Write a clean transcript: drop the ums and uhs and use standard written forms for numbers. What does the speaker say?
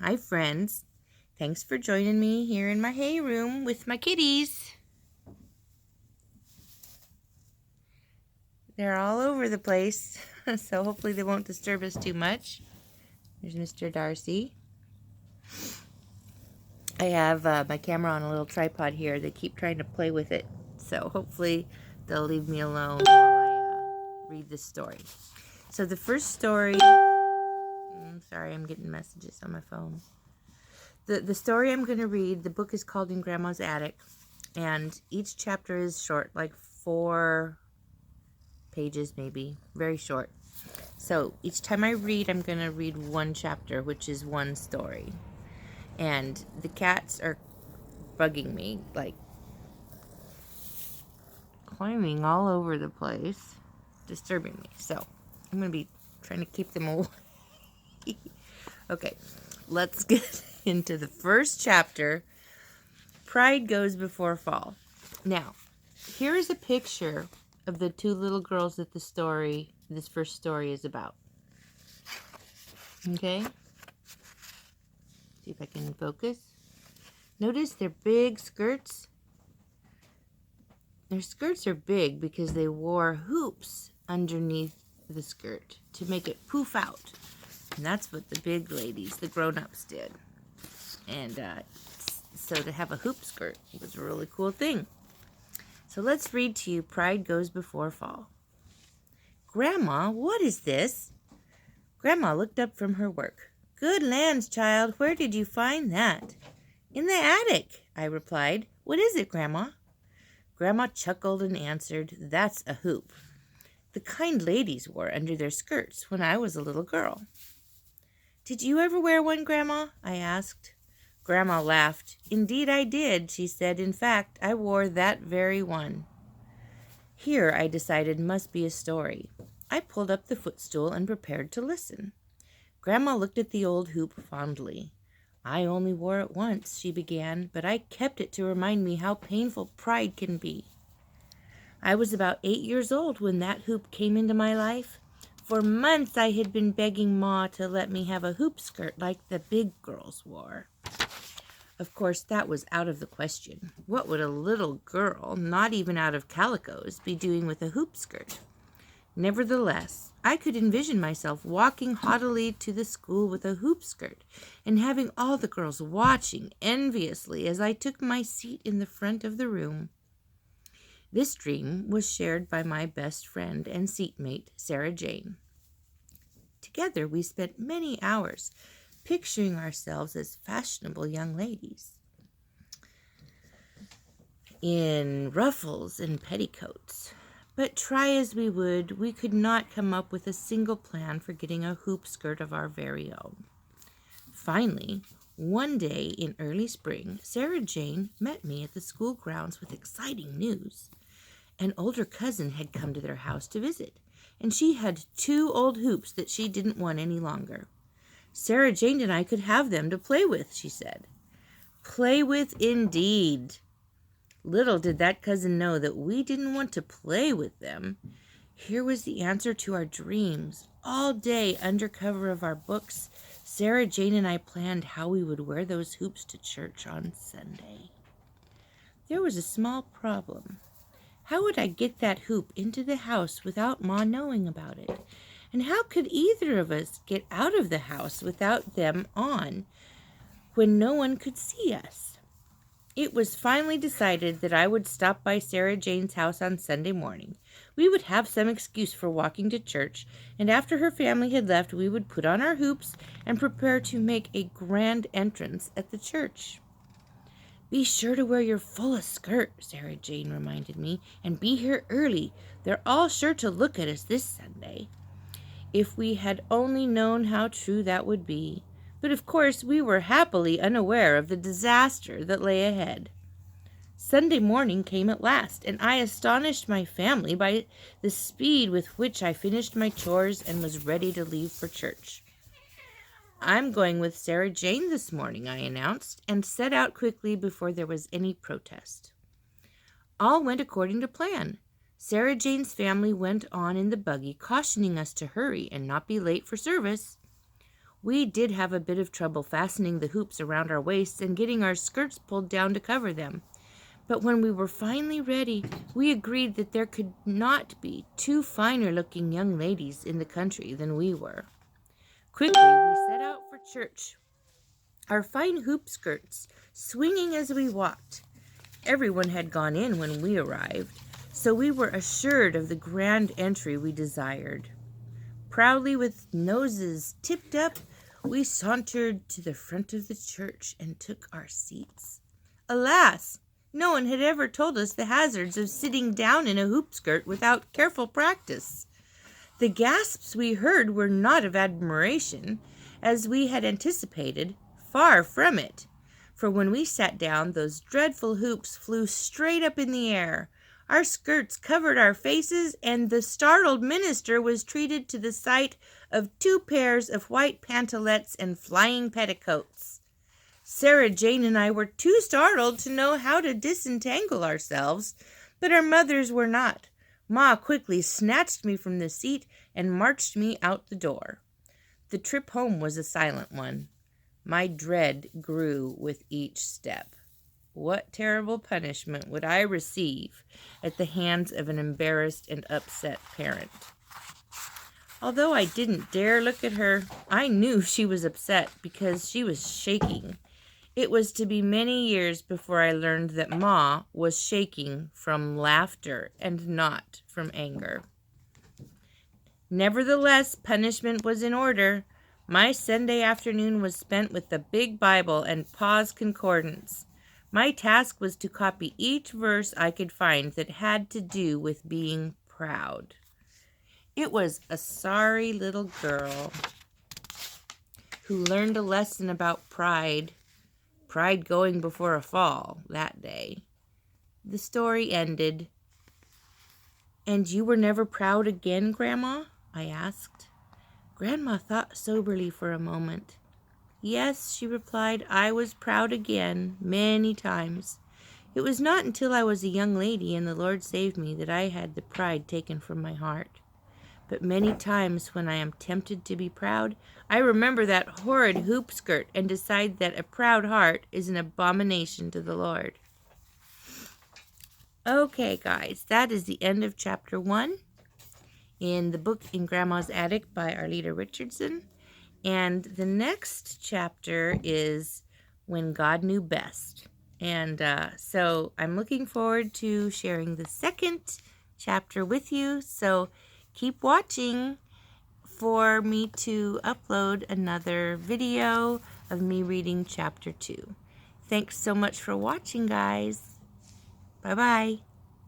Hi, friends. Thanks for joining me here in my hay room with my kitties. They're all over the place, so hopefully they won't disturb us too much. There's Mr. Darcy. I have my camera on a little tripod here. They keep trying to play with it, so hopefully they'll leave me alone while I read this story. So the first story... sorry, I'm getting messages on my phone. The story I'm going to read, the book is called In Grandma's Attic, and each chapter is short, like 4 pages maybe, very short. So each time I read, I'm going to read one chapter, which is one story. And the cats are bugging me, like climbing all over the place, disturbing me. So I'm going to be trying to keep them away. Okay, let's get into the first chapter. Pride goes before fall. Now, here is a picture of the 2 little girls that this first story is about. Okay? See if I can focus. Notice their big skirts. Their skirts are big because they wore hoops underneath the skirt to make it poof out. And that's what the big ladies, the grown-ups, did. And so to have a hoop skirt was a really cool thing. So let's read to you Pride Goes Before Fall. Grandma, what is this? Grandma looked up from her work. Good lands, child, where did you find that? In the attic, I replied. What is it, Grandma? Grandma chuckled and answered, That's a hoop. The kind ladies wore under their skirts when I was a little girl. Did you ever wear one, Grandma? I asked. Grandma laughed. Indeed I did, she said. In fact, I wore that very one. Here, I decided, must be a story. I pulled up the footstool and prepared to listen. Grandma looked at the old hoop fondly. I only wore it once, she began, but I kept it to remind me how painful pride can be. I was about 8 years old when that hoop came into my life. For months I had been begging Ma to let me have a hoop skirt like the big girls wore. Of course, that was out of the question. What would a little girl, not even out of calicos, be doing with a hoop skirt? Nevertheless, I could envision myself walking haughtily to the school with a hoop skirt and having all the girls watching enviously as I took my seat in the front of the room. This dream was shared by my best friend and seatmate, Sarah Jane. Together, we spent many hours picturing ourselves as fashionable young ladies in ruffles and petticoats. But try as we would, we could not come up with a single plan for getting a hoop skirt of our very own. Finally, one day in early spring, Sarah Jane met me at the school grounds with exciting news. An older cousin had come to their house to visit, and she had 2 old hoops that she didn't want any longer. Sarah Jane and I could have them to play with, she said. Play with indeed. Little did that cousin know that we didn't want to play with them. Here was the answer to our dreams. All day, under cover of our books, Sarah Jane and I planned how we would wear those hoops to church on Sunday. There was a small problem. How would I get that hoop into the house without Ma knowing about it? And how could either of us get out of the house without them on when no one could see us? It was finally decided that I would stop by Sarah Jane's house on Sunday morning. We would have some excuse for walking to church, and after her family had left, we would put on our hoops and prepare to make a grand entrance at the church. Be sure to wear your fullest skirt, Sarah Jane reminded me, and be here early. They're all sure to look at us this Sunday. If we had only known how true that would be. But of course we were happily unaware of the disaster that lay ahead. Sunday morning came at last, and I astonished my family by the speed with which I finished my chores and was ready to leave for church. I'm going with Sarah Jane this morning, I announced, and set out quickly before there was any protest. All went according to plan. Sarah Jane's family went on in the buggy, cautioning us to hurry and not be late for service. We did have a bit of trouble fastening the hoops around our waists and getting our skirts pulled down to cover them. But when we were finally ready, we agreed that there could not be two finer-looking young ladies in the country than we were. Quickly, we set out for church, our fine hoop skirts swinging as we walked. Everyone had gone in when we arrived, so we were assured of the grand entry we desired. Proudly, with noses tipped up, we sauntered to the front of the church and took our seats. Alas! No one had ever told us the hazards of sitting down in a hoop skirt without careful practice. The gasps we heard were not of admiration, as we had anticipated. Far from it. For when we sat down, those dreadful hoops flew straight up in the air. Our skirts covered our faces, and the startled minister was treated to the sight of 2 pairs of white pantalettes and flying petticoats. Sarah Jane and I were too startled to know how to disentangle ourselves, but our mothers were not. Ma quickly snatched me from the seat and marched me out the door. The trip home was a silent one. My dread grew with each step. What terrible punishment would I receive at the hands of an embarrassed and upset parent? Although I didn't dare look at her, I knew she was upset because she was shaking. It was to be many years before I learned that Ma was shaking from laughter and not from anger. Nevertheless, punishment was in order. My Sunday afternoon was spent with the big Bible and Pa's concordance. My task was to copy each verse I could find that had to do with being proud. It was a sorry little girl who learned a lesson about pride going before a fall, that day. The story ended. "And you were never proud again, Grandma?" I asked. Grandma thought soberly for a moment. "Yes," she replied, "I was proud again, many times. It was not until I was a young lady and the Lord saved me that I had the pride taken from my heart. But many times when I am tempted to be proud, I remember that horrid hoop skirt and decide that a proud heart is an abomination to the Lord." Okay, guys, that is the end of chapter 1 in the book In Grandma's Attic by Arteta Richardson. And the next chapter is When God Knew Best. And so I'm looking forward to sharing the second chapter with you. So keep watching for me to upload another video of me reading chapter 2. Thanks so much for watching, guys. Bye-bye.